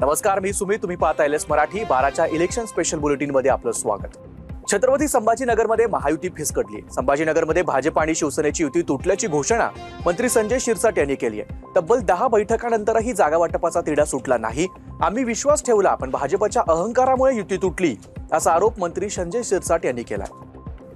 नमस्कार, मी सुमित. तुम्ही पाहता एलएस मराठी 12च्या इलेक्शन स्पेशल बुलेटिन मध्ये आपलं स्वागत. छत्रपती संभाजीनगरमध्ये महायुती फिसकटली. संभाजीनगरमध्ये भाजप आणि शिवसेनेची युती तुटल्याची घोषणा मंत्री संजय शिरसाट यांनी केली आहे. तब्बल 10 बैठकांनंतरही जागा वाटपाचा तिढा सुटला नाही. आम्ही विश्वास ठेवला, पण भाजपच्या अहंकारामुळे युती तुटली, असा आरोप मंत्री संजय शिरसाट यांनी केला.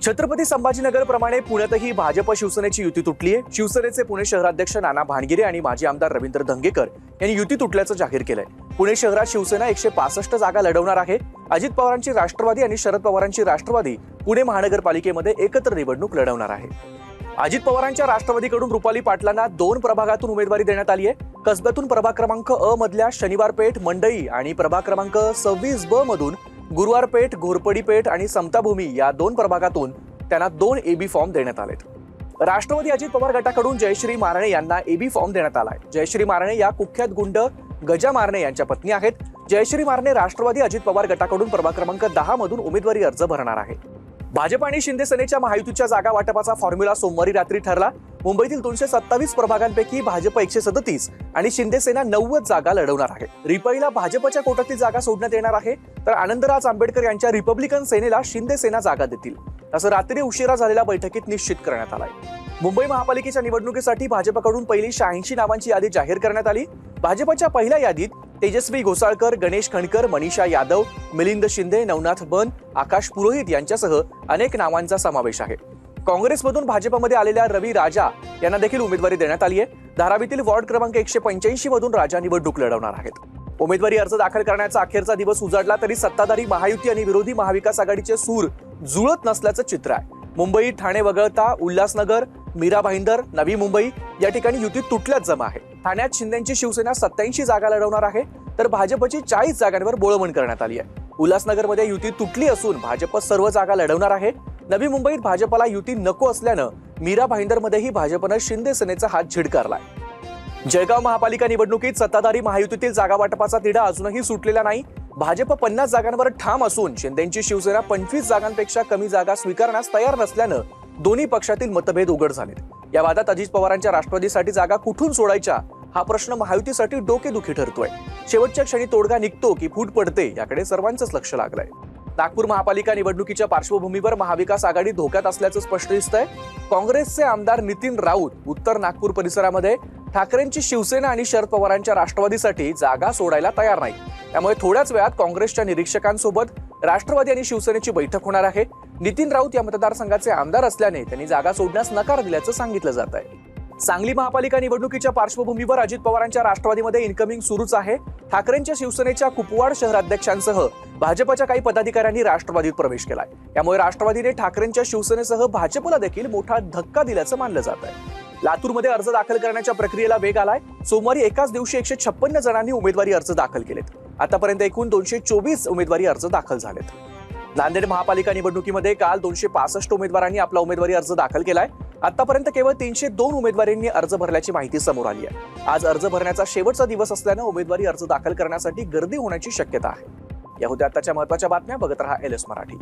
छत्रपती संभाजीनगर प्रमाणे पुण्यातही भाजप शिवसेनेची युती तुटली आहे. शिवसेनेचे पुणे शहराध्यक्ष नाना भानगिरे आणि माजी आमदार रवींद्र धंगेकर यांनी युती तुटल्याचं जाहीर केलंय. पुणे शहरात शिवसेना 165 जागा लढवणार आहे. अजित पवारांची राष्ट्रवादी आणि शरद पवारांची राष्ट्रवादी पुणे महानगरपालिकेमध्ये एकत्र निवडणूक लढवणार आहे. अजित पवारांच्या राष्ट्रवादीकडून रुपाली पाटलांना 2 प्रभागातून उमेदवारी देण्यात आली आहे. कसब्यातून प्रभाग क्रमांक अ मधल्या शनिवार पेठ, मंडई आणि प्रभाग क्रमांक 26 ब मधून गुरुवार पेठ, घोरपडी पेठ आणि समताभूमी या 2 प्रभागातून त्यांना 2 एबी फॉर्म देण्यात आलेत. राष्ट्रवादी अजित पवार गटाकडून जयश्री मारणे यांना एबी फॉर्म देण्यात आलाय. जयश्री मारणे या कुख्यात गुंड गजा मारणे यांच्या पत्नी आहेत. जयश्री मारणे राष्ट्रवादी अजित पवार गटाकडून प्रभाग क्रमांक 10 मधून उमेदवारी अर्ज भरणार आहे. भाजप आणि शिंदे सेनेच्या महायुतीच्या जागा वाटपाचा फॉर्म्युला सोमवारी रात्री ठरला. मुंबईतील 227 प्रभागांपैकी भाजप 137 आणि शिंदे सेना 90 जागा लढवणार आहे. रिपाईला भाजपच्या कोट्यातील जागा सोडण्यात येणार आहे, तर आनंदराज आंबेडकर यांच्या रिपब्लिकन सेनेला शिंदे सेना जागा देतील, असं रात्री उशिरा झालेल्या बैठकीत निश्चित करण्यात आलंय. मुंबई महापालिकेच्या निवडणुकीसाठी भाजपकडून पहिली 86 नावांची यादी जाहीर करण्यात आली. भाजपच्या पहिल्या यादीत तेजस्वी घोसाळकर, गणेश खणकर, मनीषा यादव, मिलिंद शिंदे, नवनाथ बन, आकाश पुरोहित यांच्यासह अनेक नावांचा समावेश आहे. काँग्रेसमधून भाजपमध्ये आलेल्या रवी राजा यांना देखील उमेदवारी देण्यात आली आहे. धारावीतील वॉर्ड क्रमांक 185 मधून राजा निवडणूक लढवणार आहेत. उमेदवारी अर्ज दाखल करण्याचा अखेरचा दिवस उजाडला तरी सत्ताधारी महायुती आणि विरोधी महाविकास आघाडीचे सूर जुळत नसल्याचं चित्र आहे. मुंबई, ठाणे वगळता उल्हासनगर, मीरा भाईंदर, नवी मुंबई या ठिकाणी युती तुटल्याच जमा आहे. ठाण्यात शिंदेची शिवसेना 87 जागा लढवणार आहे, तर भाजपची 40 जागांवर बोळवण करण्यात आली आहे. उल्हासनगरमध्ये युती तुटली असून भाजप सर्व जागा लढवणार आहे. नवी मुंबईत भाजपला युती नको असल्यानं मीरा भाईंदरमध्येही भाजपनं शिंदे सेनेचा हात झिडकारलाय. जळगाव महापालिका निवडणुकीत सत्ताधारी महायुतीतील जागा वाटपाचा तिढा अजूनही सुटलेला नाही. भाजप 50 जागांवर ठाम असून शिंदेची शिवसेना 25 जागांपेक्षा कमी जागा स्वीकारण्यास तयार नसल्यानं दोन्ही पक्षातील मतभेद उघड झालेत. या वादात अजित पवारांच्या राष्ट्रवादीसाठी जागा कुठून सोडायच्या हा प्रश्न महायुतीसाठी डोकेदुखी ठरतोय. शेवटच्या क्षणी तोडगा निघतो की फूट पडते याकडे सर्वांचंच लक्ष लागलंय. नागपूर महापालिका निवडणुकीच्या पार्श्वभूमीवर महाविकास आघाडी धोक्यात असल्याचं स्पष्ट दिसतंय. काँग्रेसचे आमदार नितीन राऊत उत्तर नागपूर परिसरामध्ये ठाकरेंची शिवसेना आणि शरद पवारांच्या राष्ट्रवादीसाठी जागा सोडायला तयार नाही. त्यामुळे थोड्याच वेळात काँग्रेसच्या निरीक्षकांसोबत राष्ट्रवादी आणि शिवसेनेची बैठक होणार आहे. नितीन राऊत या मतदारसंघाचे आमदार असल्याने त्यांनी जागा सोडण्यास नकार दिल्याचं सांगितलं जात आहे. सांगली महापालिका निवडणुकीच्या पार्श्वभूमीवर अजित पवारांच्या राष्ट्रवादीमध्ये इन्कमिंग सुरूच आहे. ठाकरेंच्या शिवसेनेच्या कुपवाड शहराध्यक्षांसह भाजपच्या काही पदाधिकाऱ्यांनी राष्ट्रवादीत प्रवेश केलाय. त्यामुळे राष्ट्रवादीने ठाकरेंच्या शिवसेनेसह भाजपला देखील मोठा धक्का दिल्याचं मानलं जात आहे. लातूरमध्ये अर्ज दाखल करण्याच्या प्रक्रियेला वेग आलाय. सोमवारी एकाच दिवशी 156 जणांनी उमेदवारी अर्ज दाखल केलेत. आतापर्यंत एकूण 224 उमेदवारी अर्ज दाखल झालेत. नांदेड महापालिका निवडणुकीमध्ये काल 265 उमेदवारांनी आपला उमेदवारी अर्ज दाखल केलाय. आतापर्यंत केवळ 302 उमेदवारांनी अर्ज भरल्याची माहिती समोर आली आहे. आज अर्ज भरण्याचा शेवटचा दिवस असल्यानं उमेदवारी अर्ज दाखल करण्यासाठी गर्दी होण्याची शक्यता आहे. या होत्या आताच्या महत्त्वाच्या बातम्या. बघत रहा एलएस मराठी.